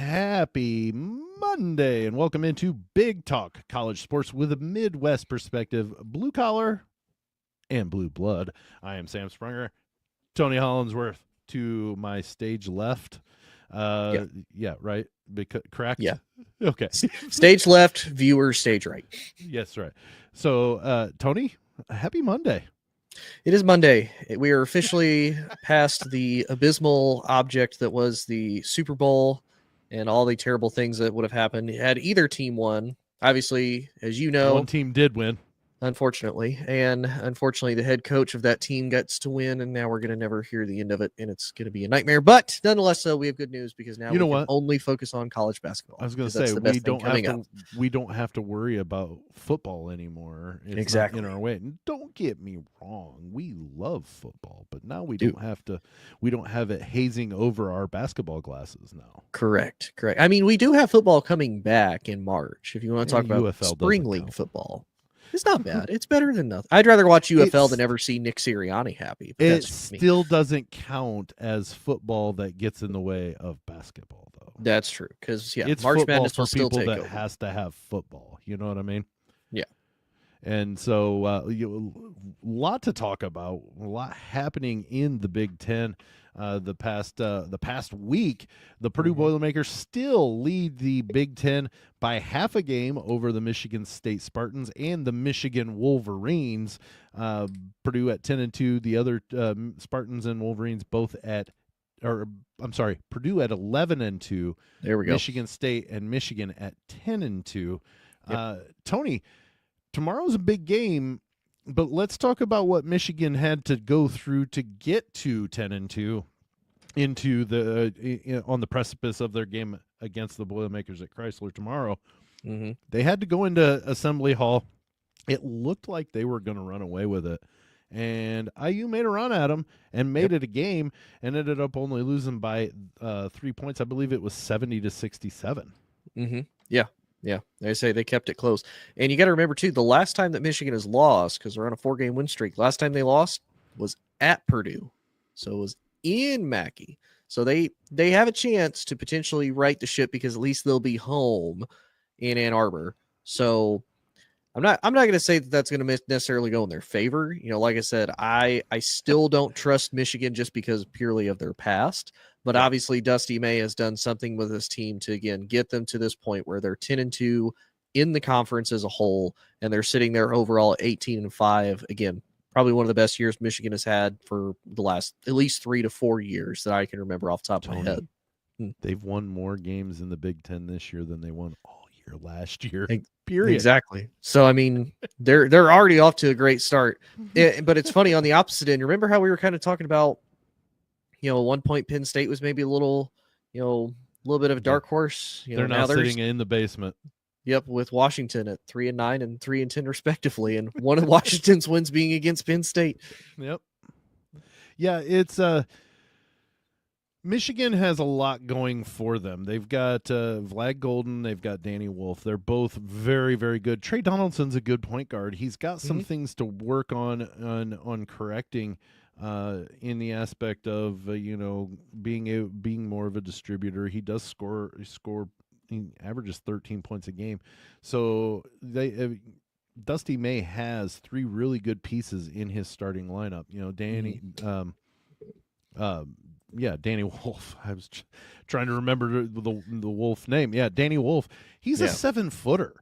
Happy Monday, and welcome into Big Talk College Sports with a Midwest perspective, blue collar and blue blood. I am Sam Sprunger. Tony Hollinsworth to my stage left. Yeah, right. Correct? Yeah. Okay. Stage left, viewer stage right. Yes, right. So, Tony, happy Monday. It is Monday. We are officially past the abysmal object that was the Super Bowl and all the terrible things that would have happened had either team won. Obviously, as you know, one team did win. Unfortunately, the head coach of that team gets to win, and now we're going to never hear the end of it, and it's going to be a nightmare. But nonetheless, we have good news because now we can only focus on college basketball. I was going to say we don't have to worry about football anymore. It's exactly not in our way. And don't get me wrong, we love football, but now we don't have to. We don't have it hazing over our basketball glasses now. Correct. I mean, we do have football coming back in March. If you want to talk about UFL spring league football. It's not bad. It's better than nothing. I'd rather watch UFL than ever see Nick Sirianni happy. But it still doesn't count as football that gets in the way of basketball, though. That's true. Because, it's March football Madness for will still people take that over. Has to have football. You know what I mean? Yeah. And so a lot to talk about, a lot happening in the Big Ten. The past week, the Purdue Boilermakers still lead the Big Ten by half a game over the Michigan State Spartans and the Michigan Wolverines. Purdue at 10-2, the other Spartans and Wolverines both Purdue at 11-2. There we go. Michigan State and Michigan at 10-2. Tony, tomorrow's a big game. But let's talk about what Michigan had to go through to get to 10-2 into on the precipice of their game against the Boilermakers at Chrysler tomorrow. Mm-hmm. They had to go into Assembly Hall. It looked like they were going to run away with it. And IU made a run at them and made it a game and ended up only losing by 3 points. I believe it was 70-67. Mm-hmm. Yeah, they say they kept it close. And you got to remember, too, the last time that Michigan has lost, because they're on a 4-game win streak, last time they lost was at Purdue. So it was in Mackey. So they have a chance to potentially right the ship because at least they'll be home in Ann Arbor. So I'm not going to say that that's going to necessarily go in their favor. Like I said, I still don't trust Michigan just because purely of their past. But obviously, Dusty May has done something with this team to, again, get them to this point where they're 10-2 in the conference as a whole, and they're sitting there overall at 18-5. Again, probably one of the best years Michigan has had for the last at least 3 to 4 years that I can remember off the top of my head. They've won more games in the Big Ten this year than they won all year last year. Period. Exactly. So, I mean, they're already off to a great start. But it's funny, on the opposite end, remember how we were kind of talking about, at one point Penn State was maybe a little bit of a dark horse. They're now sitting in the basement. Yep, with Washington at 3-9 and 3-10 respectively, and one of Washington's wins being against Penn State. Yep. Yeah, it's Michigan has a lot going for them. They've got Vlad Golden, they've got Danny Wolf. They're both very, very good. Trey Donaldson's a good point guard. He's got some things to work on correcting. In the aspect of being more of a distributor. He does score. He averages 13 points a game. So Dusty May has 3 really good pieces in his starting lineup. Danny. Danny Wolf. I was trying to remember the Wolf name. Yeah, Danny Wolf. He's a 7-footer.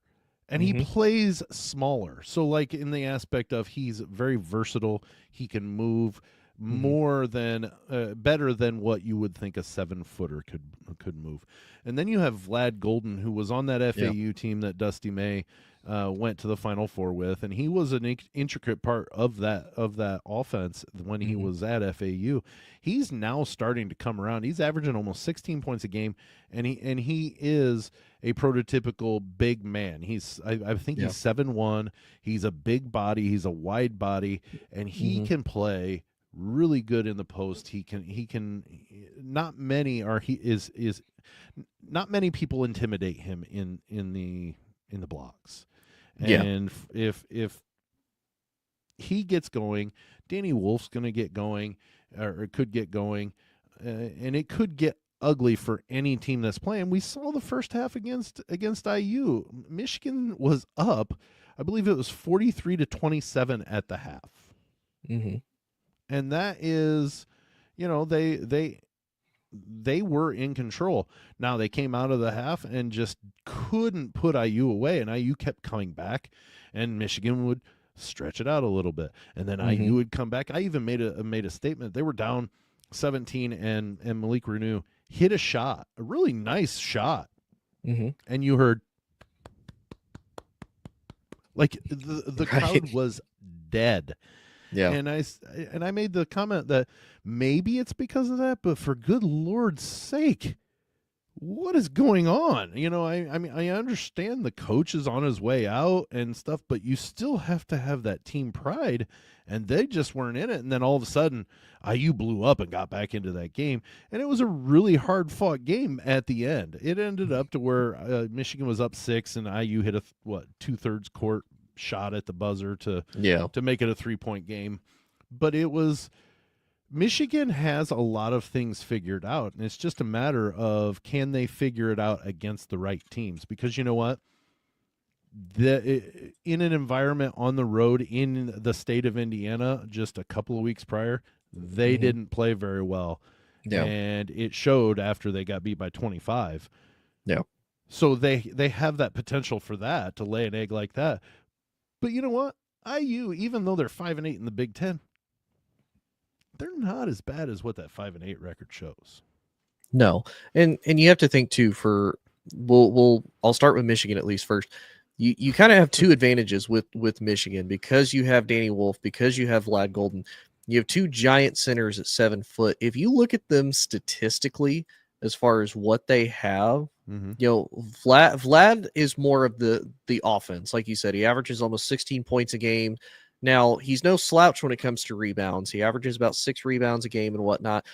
And he plays smaller. So, like, in the aspect of he's very versatile. He can move more than better than what you would think a 7-footer could move. And then you have Vlad Golden, who was on that FAU team that Dusty May went to the Final Four with, and he was an intricate part of that offense when he was at FAU. He's now starting to come around. He's averaging almost 16 points a game, and he is a prototypical big man. I think he's 7'1". He's a big body. He's a wide body, and he can play really good in the post. He can. Not many people intimidate him in the blocks. And if he gets going, Danny Wolf's going to get going, or it could get going, and it could get ugly for any team that's playing. We saw the first half against IU. Michigan was up, I believe it was 43-27 at the half. Mm-hmm. And that is, they were in control. Now they came out of the half and just couldn't put IU away, and IU kept coming back, and Michigan would stretch it out a little bit, and then IU would come back. I even made a statement. They were down 17, and Malik Renew hit a shot, a really nice shot, and you heard like the crowd was dead. Yeah. And I made the comment that maybe it's because of that, but for good Lord's sake, what is going on? I mean, I understand the coach is on his way out and stuff, but you still have to have that team pride, and they just weren't in it. And then all of a sudden, IU blew up and got back into that game, and it was a really hard-fought game at the end. It ended up to where Michigan was up 6, and IU hit a two-thirds court shot at the buzzer to make it a 3-point game. But it was, Michigan has a lot of things figured out, and it's just a matter of, can they figure it out against the right teams? Because you know what, in an environment on the road in the state of Indiana just a couple of weeks prior, they didn't play very well. And it showed after they got beat by 25. So they have that potential for that, to lay an egg like that. But you know what? IU, even though they're 5-8 in the Big Ten, they're not as bad as what that 5-8 record shows. No, and you have to think too. I'll start with Michigan at least first. You kind of have two advantages with Michigan, because you have Danny Wolf, because you have Vlad Golden. You have two giant centers at 7 foot. If you look at them statistically, as far as what they have, Vlad is more of the offense. Like you said, he averages almost 16 points a game. Now, he's no slouch when it comes to rebounds. He averages about 6 rebounds a game and whatnot.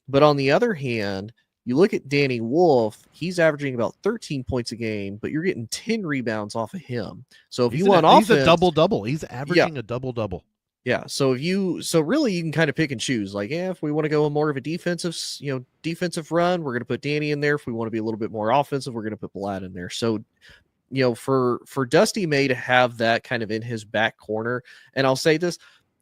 But on the other hand, you look at Danny Wolf, he's averaging about 13 points a game, but you're getting 10 rebounds off of him. So if you want offense, he's a double-double. He's averaging a double-double. Yeah, so really you can kind of pick and choose. Like, if we want to go more of a defensive run, we're going to put Danny in there. If we want to be a little bit more offensive, we're going to put Vlad in there. So, for Dusty May to have that kind of in his back corner, and I'll say this,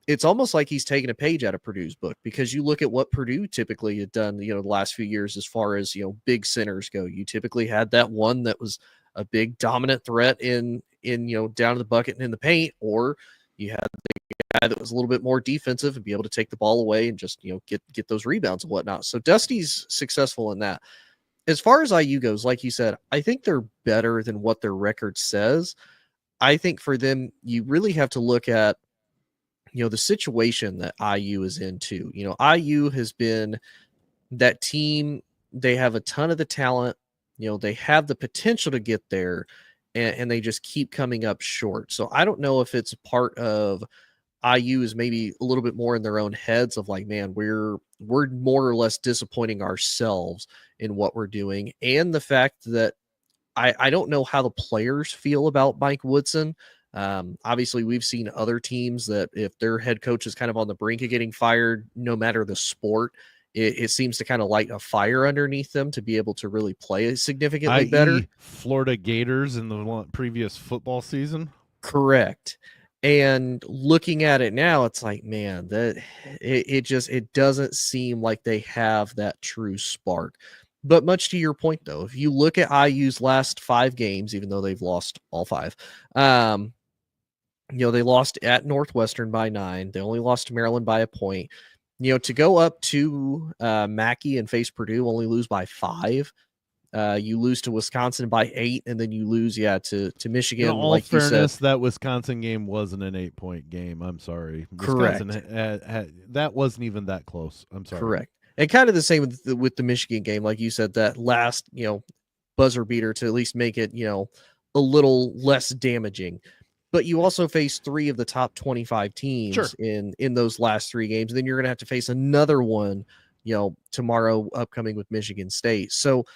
it's almost like he's taking a page out of Purdue's book, because you look at what Purdue typically had done, the last few years as far as, big centers go. You typically had that one that was a big dominant threat in down to the bucket and in the paint, or you had the guy that was a little bit more defensive and be able to take the ball away and just, get those rebounds and whatnot. So Dusty's successful in that. As far as IU goes, like you said, I think they're better than what their record says. I think for them, you really have to look at, the situation that IU is in too. IU has been that team. They have a ton of the talent. They have the potential to get there, and they just keep coming up short. So I don't know if it's a part of IU is maybe a little bit more in their own heads of like, man, we're more or less disappointing ourselves in what we're doing. And the fact that I don't know how the players feel about Mike Woodson. Obviously we've seen other teams that if their head coach is kind of on the brink of getting fired, no matter the sport, it seems to kind of light a fire underneath them to be able to really play significantly better. Florida Gators in the previous football season. Correct. And looking at it now, it's like, man, that it doesn't seem like they have that true spark. But much to your point, though, if you look at IU's last 5 games, even though they've lost all 5, they lost at Northwestern by 9. They only lost to Maryland by a point. To go up to Mackey and face Purdue, only lose by 5. You lose to Wisconsin by 8, and then you lose, to Michigan. In all fairness, that Wisconsin game wasn't an 8-point game. I'm sorry. Correct. Wisconsin that wasn't even that close. I'm sorry. Correct. And kind of the same with the Michigan game, like you said, that last buzzer beater to at least make it a little less damaging. But you also face 3 of the top 25 teams in those last 3 games. And then you're going to have to face another one, tomorrow upcoming with Michigan State. So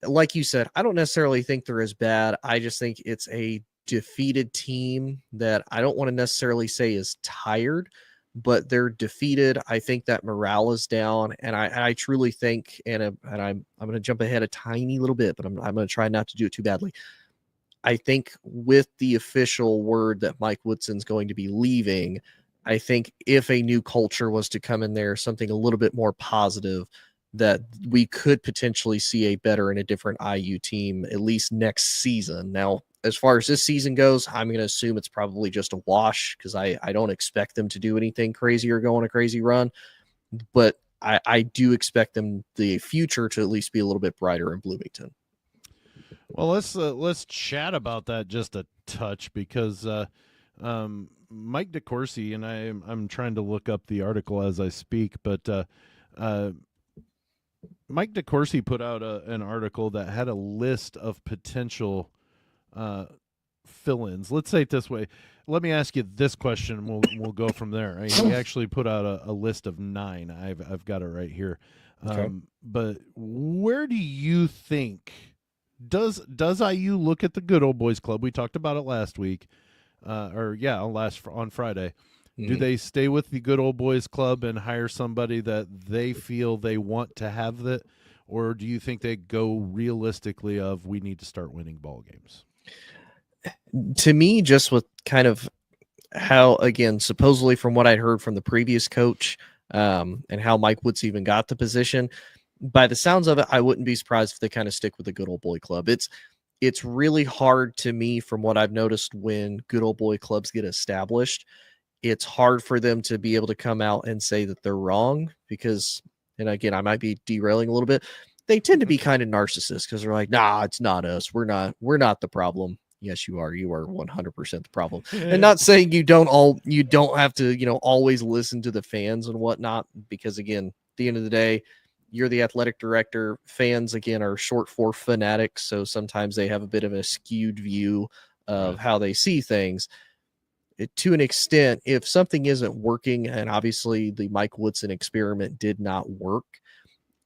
like you said, I don't necessarily think they're as bad. I just think it's a defeated team that I don't want to necessarily say is tired, but they're defeated. I think that morale is down, and I truly think, and I'm going to jump ahead a tiny little bit, but I'm going to try not to do it too badly. I think with the official word that Mike Woodson's going to be leaving, I think if a new culture was to come in there, something a little bit more positive, that we could potentially see a better and a different IU team, at least next season. Now, as far as this season goes, I'm going to assume it's probably just a wash because I don't expect them to do anything crazy or go on a crazy run. But I do expect them, the future, to at least be a little bit brighter in Bloomington. Well, let's chat about that just a touch because Mike DeCourcy, and I'm trying to look up the article as I speak, but Mike DeCourcy put out an article that had a list of potential fill-ins. Let's say it this way. Let me ask you this question, and we'll go from there. He actually put out a list of 9. I've got it right here. Okay. But where do you think does IU look at the good old boys club? We talked about it last week, on Friday. Mm-hmm. Do they stay with the good old boys club and hire somebody that they feel they want to have that, or do you think they go realistically of we need to start winning ball games? To me, just with kind of how, again, supposedly from what I heard from the previous coach and how Mike Woods even got the position, by the sounds of it, I wouldn't be surprised if they kind of stick with the good old boy club. It's really hard to me, from what I've noticed, when good old boy clubs get established, it's hard for them to be able to come out and say that they're wrong because, and again, I might be derailing a little bit, they tend to be kind of narcissists because they're like, nah, it's not us. We're not the problem. Yes, you are. You are 100% the problem. And not saying you don't have to, always listen to the fans and whatnot, because again, at the end of the day, you're the athletic director. Fans, again, are short for fanatics. So sometimes they have a bit of a skewed view of how they see things. To an extent, if something isn't working, and obviously the Mike Woodson experiment did not work,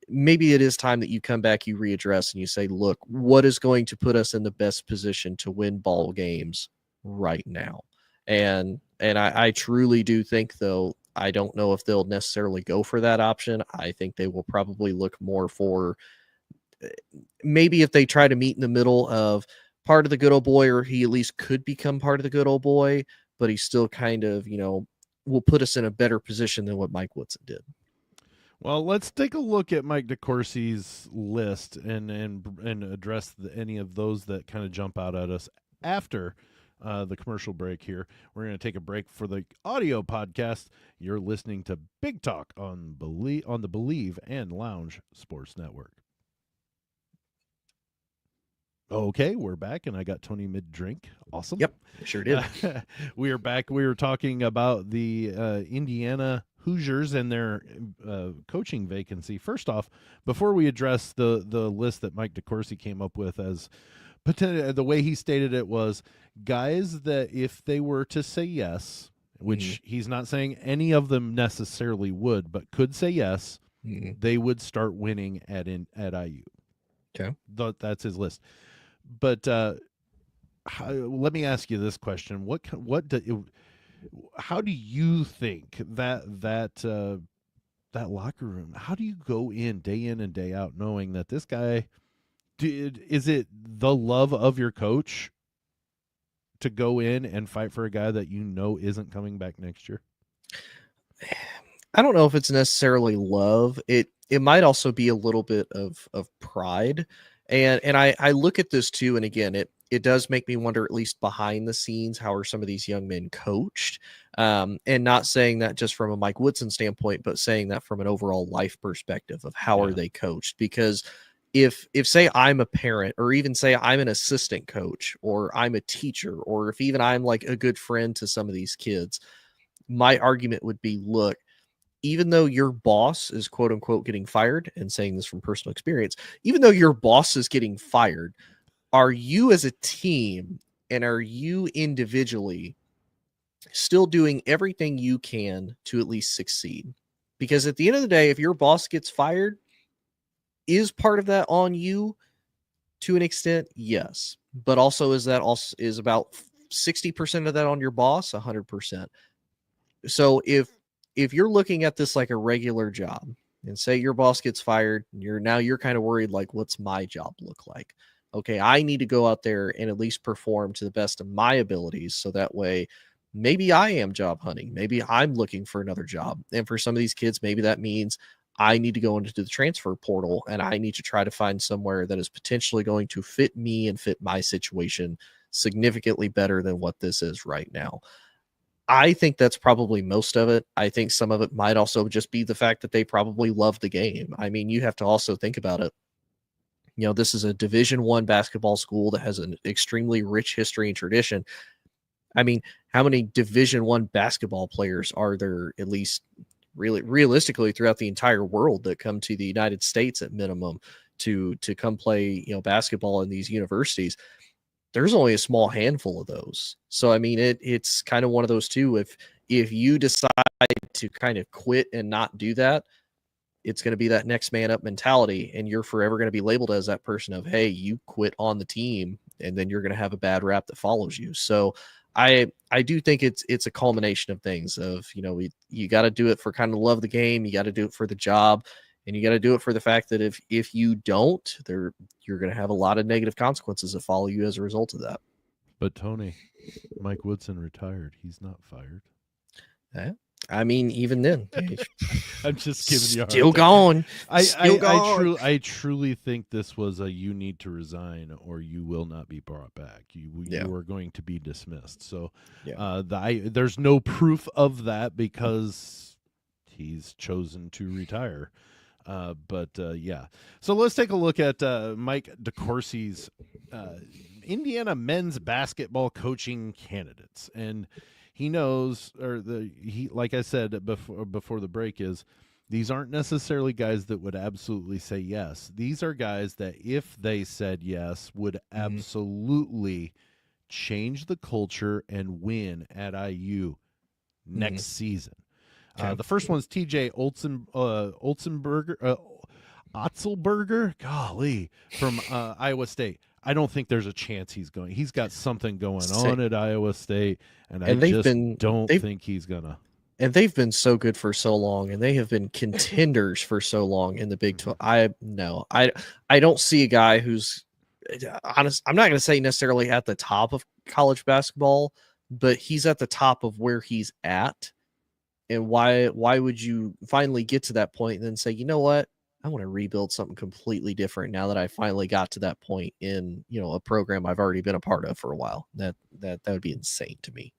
maybe it is time that you come back, you readdress, and you say, look, what is going to put us in the best position to win ball games right now? And I truly do think, though, I don't know if they'll necessarily go for that option. I think they will probably look more for, maybe if they try to meet in the middle of part of the good old boy, or he at least could become part of the good old boy, but he's still kind of, will put us in a better position than what Mike Woodson did. Well, let's take a look at Mike DeCourcy's list and address any of those that kind of jump out at us after the commercial break here. We're going to take a break for the audio podcast. You're listening to Big Talk on the Believe and Lounge Sports Network. Okay, we're back, and I got Tony mid-drink. Awesome. Yep, sure did. We are back. We were talking about the Indiana Hoosiers and their coaching vacancy. First off, before we address the list that Mike DeCourcy came up with, as the way he stated it was guys that if they were to say yes, which he's not saying any of them necessarily would, but could say yes, they would start winning at IU. Okay, that's his list. But let me ask you this question: how do you think that locker room? How do you go in and day out knowing that this guy? Is it the love of your coach to go in and fight for a guy that isn't coming back next year? I don't know if it's necessarily love. It might also be a little bit of pride. And I look at this too, and again, it does make me wonder, at least behind the scenes, how are some of these young men coached? And not saying that just from a Mike Woodson standpoint, but saying that from an overall life perspective of how are they coached? Because if say I'm a parent, or even say I'm an assistant coach, or I'm a teacher, or if even I'm like a good friend to some of these kids, my argument would be, look, even though your boss is quote unquote getting fired, and saying this from personal experience, even though your boss is getting fired, are you as a team and are you individually still doing everything you can to at least succeed? Because at the end of the day, if your boss gets fired, is part of that on you? To an extent, yes. But also, is about 60% of that on your boss? 100%. So if if you're looking at this like a regular job, and say your boss gets fired, you're kind of worried, like, what's my job look like? Okay, I need to go out there and at least perform to the best of my abilities, so that way maybe I am job hunting, maybe I'm looking for another job. And for some of these kids, maybe that means I need to go into the transfer portal and I need to try to find somewhere that is potentially going to fit me and fit my situation significantly better than what this is right now. I think that's probably most of it. I think some of it might also just be the fact that they probably love the game. I mean, you have to also think about it. This is a Division I basketball school that has an extremely rich history and tradition. I mean, how many Division I basketball players are there, at least really realistically, throughout the entire world, that come to the United States at minimum to come play, basketball in these universities? There's only a small handful of those. So, I mean, it's kind of one of those too. If you decide to kind of quit and not do that, it's going to be that next man up mentality, and you're forever going to be labeled as that person of, hey, you quit on the team, and then you're going to have a bad rap that follows you. So I do think it's a culmination of things of, you got to do it for kind of love of the game. You got to do it for the job, and you got to do it for the fact that if you don't, you're going to have a lot of negative consequences that follow you as a result of that. But Tony, Mike Woodson retired. He's not fired. Yeah. I mean, even then, I'm just giving you still going. I truly think this was a you need to resign or you will not be brought back. You are going to be dismissed. So there's no proof of that because he's chosen to retire. But so let's take a look at Mike DeCourcy's Indiana men's basketball coaching candidates. And he knows, like I said before the break, is these aren't necessarily guys that would absolutely say yes. These are guys that, if they said yes, would absolutely change the culture and win at IU next season. Okay. The first one's TJ Otzelberger, golly, from Iowa State. I don't think there's a chance he's going. He's got something going on at Iowa State, and I don't think he's gonna. And they've been so good for so long, and they have been contenders for so long in the Big 12. I don't see a guy who's honest. I'm not going to say necessarily at the top of college basketball, but he's at the top of where he's at. And why would you finally get to that point and then say, you know what? I want to rebuild something completely different now that I finally got to that point in, a program I've already been a part of for a while. That would be insane to me.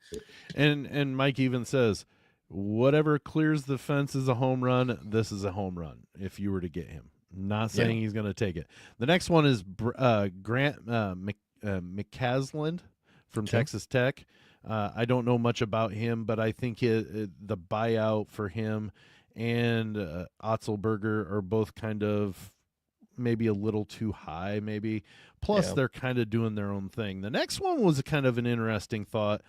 And Mike even says, whatever clears the fence is a home run. This is a home run if you were to get him. Not saying he's going to take it. The next one is Grant McCasland from Texas Tech. I don't know much about him, but I think the buyout for him and Otzelberger are both kind of maybe a little too high, maybe. Plus, they're kind of doing their own thing. The next one was kind of an interesting thought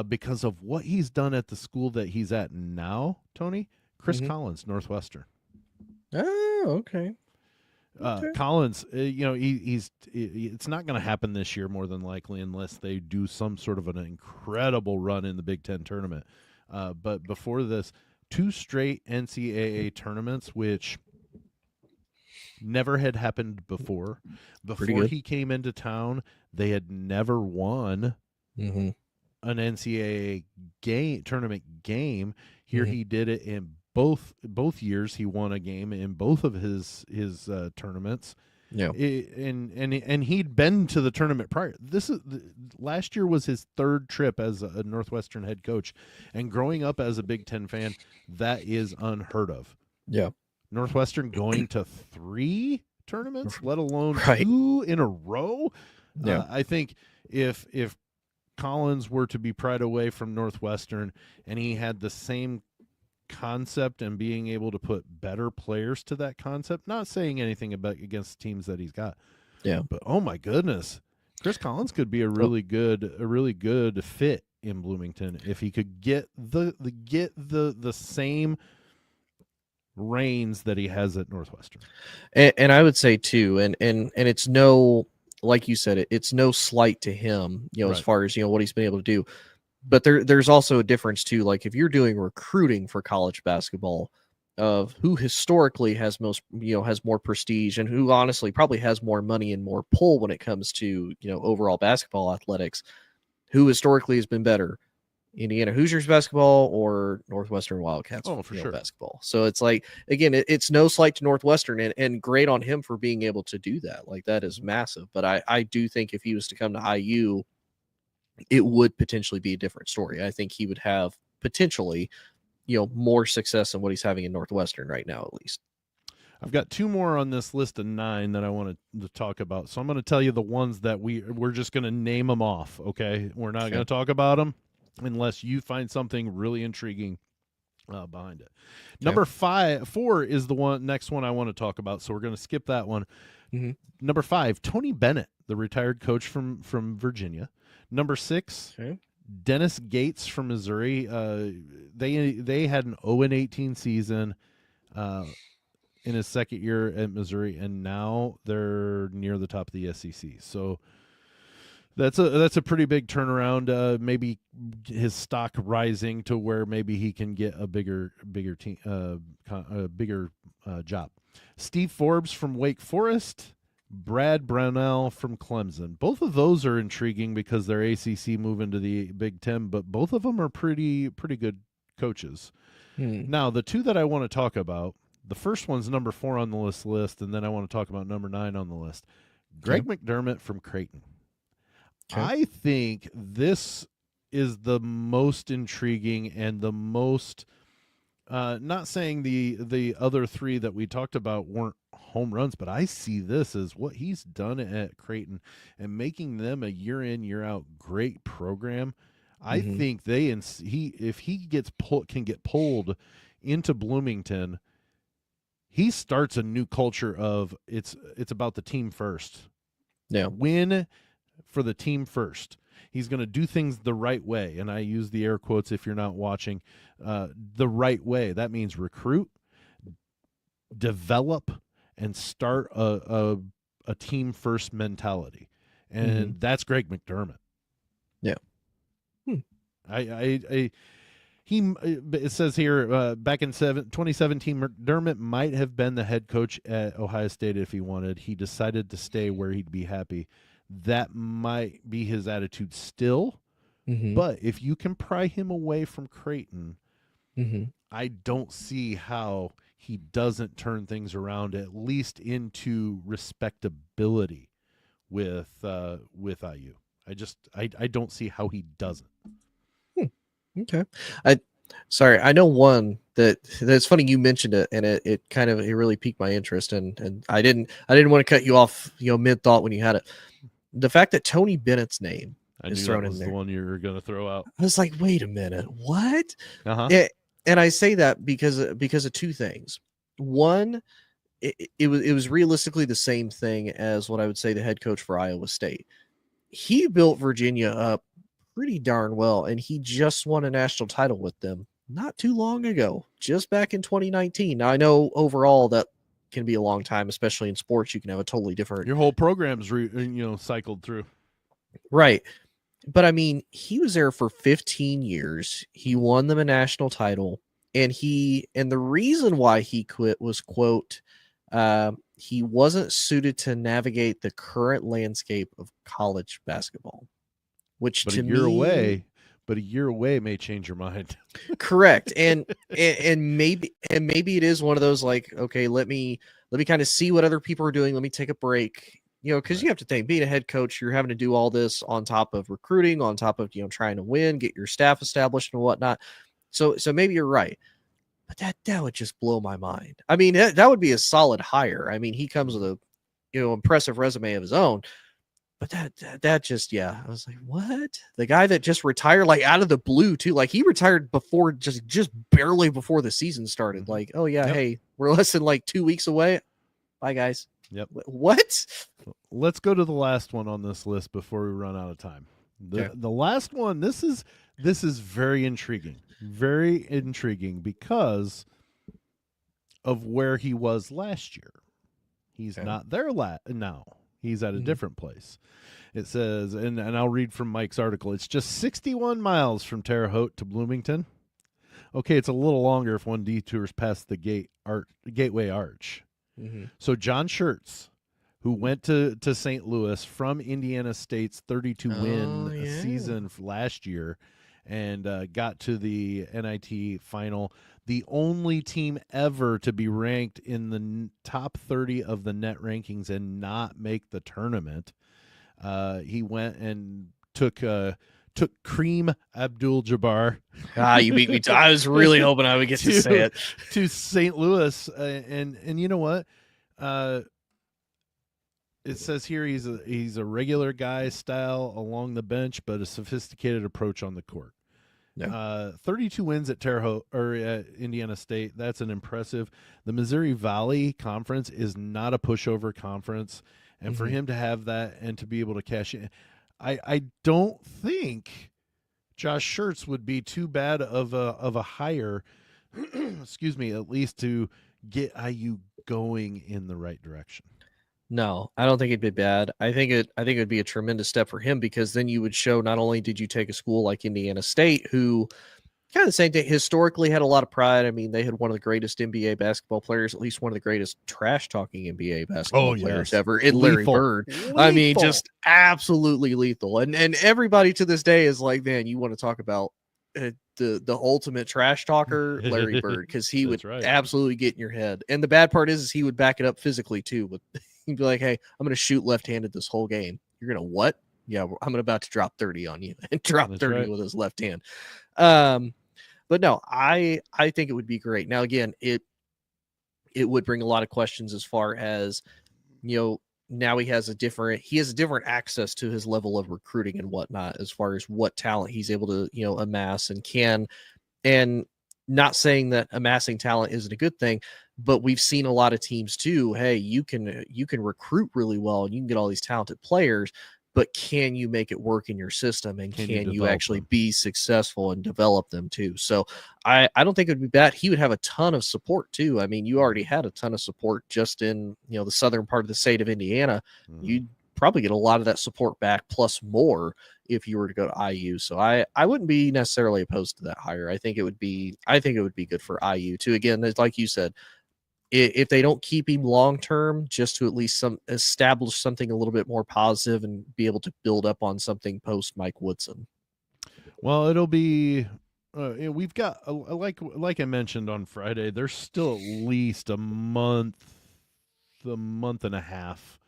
because of what he's done at the school that he's at now, Tony. Chris Collins, Northwestern. Oh, okay. Collins, it's not going to happen this year more than likely unless they do some sort of an incredible run in the Big Ten tournament. But before this, 2 straight NCAA tournaments, which never had happened before. Before he came into town, they had never won an NCAA tournament game. Here he did it in both years. He won a game in both of his tournaments. Yeah, and he'd been to the tournament prior. Last year was his 3rd trip as a Northwestern head coach, and growing up as a Big Ten fan, that is unheard of. Yeah, Northwestern going to 3 tournaments, let alone 2 in a row. Yeah, I think if Collins were to be pried away from Northwestern and he had the same concept and being able to put better players to that concept, not saying anything about against teams that he's got, but oh my goodness, Chris Collins could be a really good fit in Bloomington if he could get the same reins that he has at Northwestern. And I would say too, and it's no, like you said, it's no slight to him, as far as what he's been able to do. But there's also a difference too. Like if you're doing recruiting for college basketball, of who historically has has more prestige and who honestly probably has more money and more pull when it comes to overall basketball athletics, who historically has been better, Indiana Hoosiers basketball or Northwestern Wildcats for sure. basketball. So it's like, again, it's no slight to Northwestern, and great on him for being able to do that. Like that is massive. But I do think if he was to come to IU, it would potentially be a different story. I think he would have potentially more success than what he's having in Northwestern right now, at least. I've got 2 more on this list of 9 that I want to talk about. So I'm going to tell you the ones that we're just going to name them off. Okay. We're not going to talk about them unless you find something really intriguing behind it. Okay. Number 4 is the next one I want to talk about. So we're going to skip that one. Mm-hmm. Number 5, Tony Bennett, the retired coach from Virginia. Number 6, Dennis Gates from Missouri. They had an 0-18 season in his second year at Missouri, and now they're near the top of the SEC. So that's a pretty big turnaround. Maybe his stock rising to where maybe he can get a bigger team, a bigger job. Steve Forbes from Wake Forest. Brad Brownell from Clemson. Both of those are intriguing because they're ACC moving to the Big Ten, but both of them are pretty good coaches. Now, the 2 that I want to talk about, the first one's number 4 on the list, and then I want to talk about number 9 on the list. Greg McDermott from Creighton. I think this is the most intriguing and the most not saying the other 3 that we talked about weren't home runs, but I see this as what he's done at Creighton and making them a year in, year out great program. I think if he can get pulled into Bloomington, he starts a new culture of it's about the team first. Yeah. Win for the team first. He's going to do things the right way, and I use the air quotes if you're not watching. The right way. That means recruit, develop, and start a team first mentality, and that's Greg McDermott. Yeah. It says here back in 2017, McDermott might have been the head coach at Ohio State if he wanted. He decided to stay where he'd be happy. That might be his attitude still, but if you can pry him away from Creighton, I don't see how he doesn't turn things around, at least into respectability with IU. I don't see how he doesn't. Okay. I know one that's funny you mentioned it, and it really piqued my interest, and I didn't want to cut you off mid thought when you had it. The fact that Tony Bennett's name is thrown in there, the one you were going to throw out. I was like, wait a minute, what? And I say that because of 2 things. One, it was realistically the same thing as what I would say the head coach for Iowa State. He built Virginia up pretty darn well, and he just won a national title with them not too long ago, just back in 2019. Now, I know overall that can be a long time, especially in sports. You can have a totally different. Your whole program's cycled through, right? But I mean, he was there for 15 years. He won them a national title, and the reason why he quit was, quote, he wasn't suited to navigate the current landscape of college basketball. Which but to a year away may change your mind. Correct. And maybe it is one of those like, okay, let me kind of see what other people are doing. Let me take a break. Because you have to think, being a head coach, you're having to do all this on top of recruiting, on top of trying to win, get your staff established and whatnot. So maybe you're right. But that would just blow my mind. I mean, that would be a solid hire. I mean, he comes with a impressive resume of his own. But that just, I was like, what? The guy that just retired, like out of the blue too, like he retired before, just barely before the season started. Like, oh yeah, hey, we're less than like 2 weeks away. Bye guys. Yep. What? Let's go to the last one on this list before we run out of time. The last one, this is very intriguing because of where he was last year. He's not there now. He's at a different place. It says, and I'll read from Mike's article, it's just 61 miles from Terre Haute to Bloomington. Okay, it's a little longer if one detours past the Gateway Arch. So John Schertz, who went to St. Louis from Indiana State's 32-win season last year and got to the NIT final, the only team ever to be ranked in the top 30 of the net rankings and not make the tournament. He went and took Kareem Abdul-Jabbar. You beat me. I was really hoping I would get to say it. To St. Louis, and you know what? It says here he's a regular guy style along the bench, but a sophisticated approach on the court. Yeah. 32 wins at Terre Haute or at Indiana State. That's an impressive. The Missouri Valley Conference is not a pushover conference, and for him to have that and to be able to cash in, I don't think Josh Schertz would be too bad of a hire. Excuse me, at least to get IU going in the right direction. No, I don't think it'd be bad. I think it would be a tremendous step for him, because then you would show not only did you take a school like Indiana State, who kind of the same thing, historically had a lot of pride. I mean, they had one of the greatest NBA basketball players, at least one of the greatest trash-talking NBA basketball players ever, in Larry Bird. Lethal. I mean, just absolutely lethal. And everybody to this day is like, man, you want to talk about the ultimate trash talker, Larry Bird, because he would absolutely get in your head. And the bad part is he would back it up physically too. But he'd be like, hey, I'm going to shoot left-handed this whole game. You're going to what? Yeah, I'm about to drop 30 on you, and drop 30 with his left hand. But no, I think it would be great. Now, again, it would bring a lot of questions as far as, now he has a different access to his level of recruiting and whatnot, as far as what talent he's able to, amass and can. And not saying that amassing talent isn't a good thing, but we've seen a lot of teams too. Hey, you can recruit really well and you can get all these talented players, but can you make it work in your system, and can you actually be successful and develop them too? So I don't think it would be bad. He would have a ton of support too. I mean, you already had a ton of support just in, the southern part of the state of Indiana. You'd probably get a lot of that support back, plus more, if you were to go to IU. So I wouldn't be necessarily opposed to that hire. I think it would be good for IU too. Again, like you said, if they don't keep him long-term, just to at least establish something a little bit more positive and be able to build up on something post Mike Woodson. Well, it'll be, we've got, like I mentioned on Friday, there's still at least a month and a half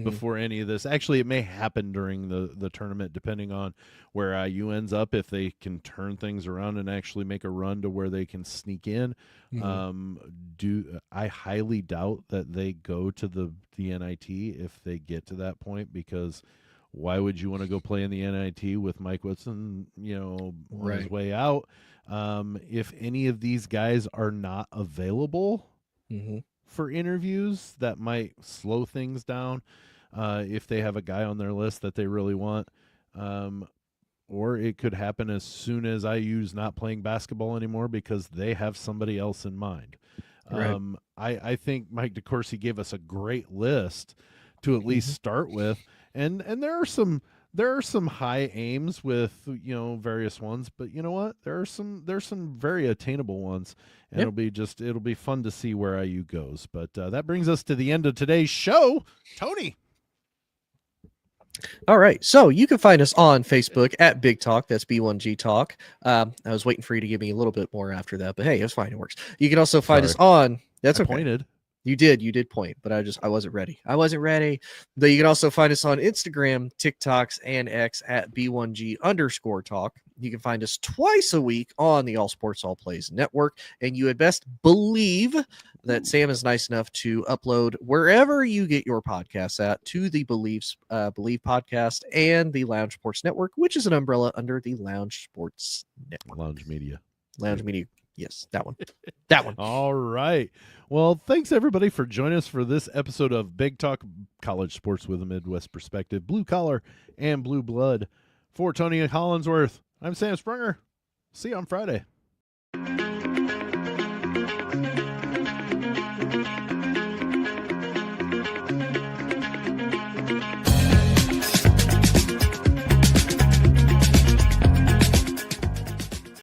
before any of this. Actually, it may happen during the tournament, depending on where IU ends up, if they can turn things around and actually make a run to where they can sneak in. I highly doubt that they go to the NIT if they get to that point, because why would you want to go play in the NIT with Mike Woodson, on his way out? If any of these guys are not available for interviews, that might slow things down. If they have a guy on their list that they really want, or it could happen as soon as IU's not playing basketball anymore because they have somebody else in mind. I think Mike DeCourcy gave us a great list to at least start with, and there are some high aims with various ones, but you know what? There's some very attainable ones, and it'll be fun to see where IU goes. But that brings us to the end of today's show. Tony. All right, so you can find us on Facebook at Big Talk. That's B1G Talk. I was waiting for you to give me a little bit more after that, but hey, it's fine. It works. You can also find us on. That's okay. Pointed. You did point, but I wasn't ready. But you can also find us on Instagram, TikToks, and X at B1G_Talk. You can find us twice a week on the All Sports All Plays Network, and you had best believe that Sam is nice enough to upload wherever you get your podcasts at to the Believe podcast and the Lounge Sports Network, which is an umbrella under the Lounge Sports Network. Lounge Media. Yes, that one. All right. Well, thanks everybody for joining us for this episode of Big Talk College Sports with a Midwest Perspective, Blue Collar and Blue Blood. For Tony Hollinsworth, I'm Sam Springer. See you on Friday.